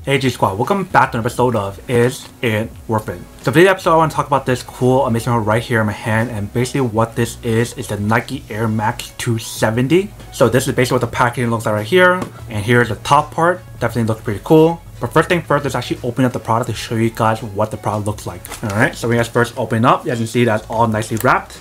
Hey G Squad, welcome back to an episode of Is It Worth It? So for today's episode, I want to talk about this cool amazing one right here in my hand, and basically what this is the Nike Air Max 270. So this is basically what the packaging looks like right here, and here's the top part. Definitely looks pretty cool. But first thing first, let's actually open up the product to show you guys what the product looks like. Alright, so we guys first open up, you can see that's all nicely wrapped.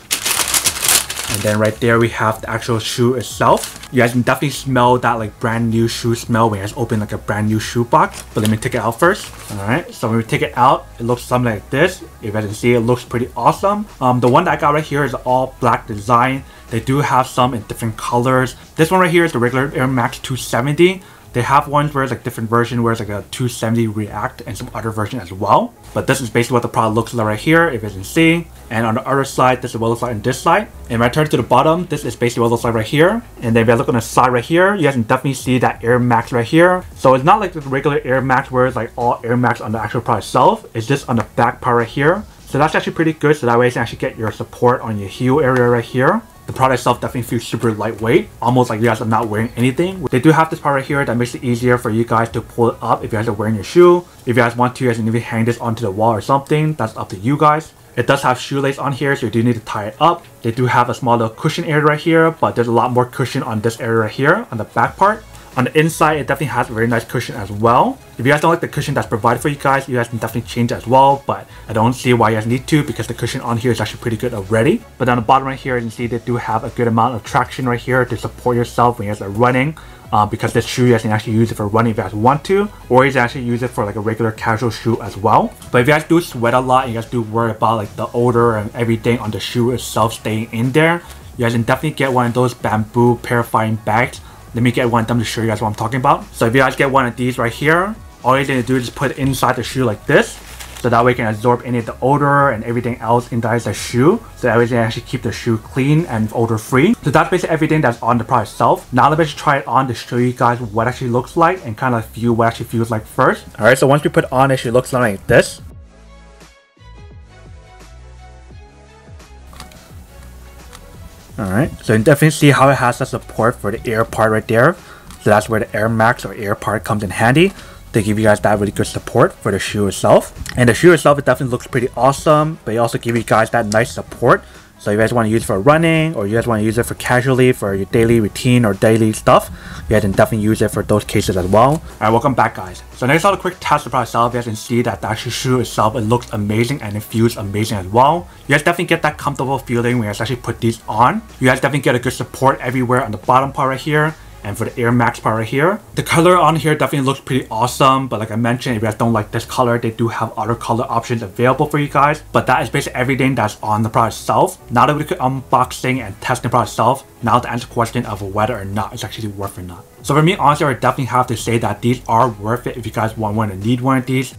And then right there we have the actual shoe itself. You guys can definitely smell that like brand new shoe smell when you guys open like a brand new shoe box. But let me take it out first. Alright, so when we take it out, it looks something like this. If you guys can see, it looks pretty awesome. The one that I got right here is all black design. They do have some in different colors. This one right here is the regular Air Max 270. They have ones where it's like different version where it's like a 270 React and some other version as well. But this is basically what the product looks like right here, if you can see. And on the other side, this is what it looks like on this side. And when I turn to the bottom, this is basically what it looks like right here. And then if I look on the side right here, you guys can definitely see that Air Max right here. So it's not like the regular Air Max where it's like all Air Max on the actual product itself. It's just on the back part right here. So that's actually pretty good. So that way you can actually get your support on your heel area right here. The product itself definitely feels super lightweight, almost like you guys are not wearing anything. They do have this part right here that makes it easier for you guys to pull it up if you guys are wearing your shoe. If you guys want to, you guys can even hang this onto the wall or something. That's up to you guys. It does have shoelace on here, so you do need to tie it up. They do have a small little cushion area right here, but there's a lot more cushion on this area right here, on the back part. On the inside, it definitely has a very nice cushion as well. If you guys don't like the cushion that's provided for you guys can definitely change it as well, but I don't see why you guys need to because the cushion on here is actually pretty good already. But on the bottom right here, you can see they do have a good amount of traction right here to support yourself when you guys are running. Because this shoe, you guys can actually use it for running if you guys want to, or you can actually use it for like a regular casual shoe as well. But if you guys do sweat a lot and you guys do worry about like the odor and everything on the shoe itself staying in there, you guys can definitely get one of those bamboo purifying bags. Let me get one of them to show you guys what I'm talking about. So if you guys get one of these right here, all you need to do is just put it inside the shoe like this. So that way you can absorb any of the odor and everything else inside the shoe. So that way you can actually keep the shoe clean and odor free. So that's basically everything that's on the product itself. Now let me just try it on to show you guys what it actually looks like and kind of feel what it actually feels like first. Alright, so once you put it on, it actually looks something like this. Alright, so you can definitely see how it has the support for the air part right there. So that's where the Air Max or air part comes in handy. They give you guys that really good support for the shoe itself. And the shoe itself, it definitely looks pretty awesome, but it also give you guys that nice support. So if you guys want to use it for running, or you guys want to use it for casually for your daily routine or daily stuff, you guys can definitely use it for those cases as well. Alright, welcome back guys. So next on a quick test of the product itself, you guys can see that the actual shoe itself, it looks amazing and it feels amazing as well. You guys definitely get that comfortable feeling when you guys actually put these on. You guys definitely get a good support everywhere on the bottom part right here. And for the Air Max part right here, the color on here definitely looks pretty awesome. But like I mentioned, if you guys don't like this color, they do have other color options available for you guys. But that is basically everything that's on the product itself. Now that we could unboxing and testing the product itself, now to answer the question of whether or not it's actually worth it or not. So for me, honestly, I would definitely have to say that these are worth it if you guys want one and need one of these.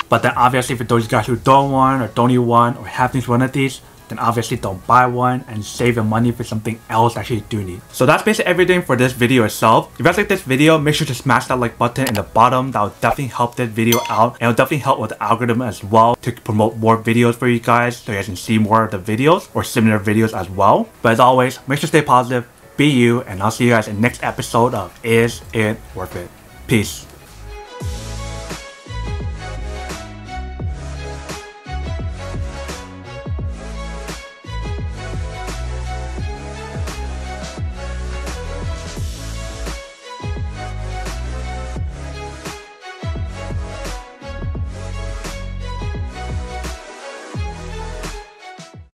But then obviously for those guys who don't want or don't need one or have these one of these, then obviously don't buy one and save your money for something else that you do need. So that's basically everything for this video itself. If you guys like this video, make sure to smash that like button in the bottom. That will definitely help this video out, and it will definitely help with the algorithm as well to promote more videos for you guys so you guys can see more of the videos or similar videos as well. But as always, make sure to stay positive, be you, and I'll see you guys in the next episode of Is It Worth It? Peace.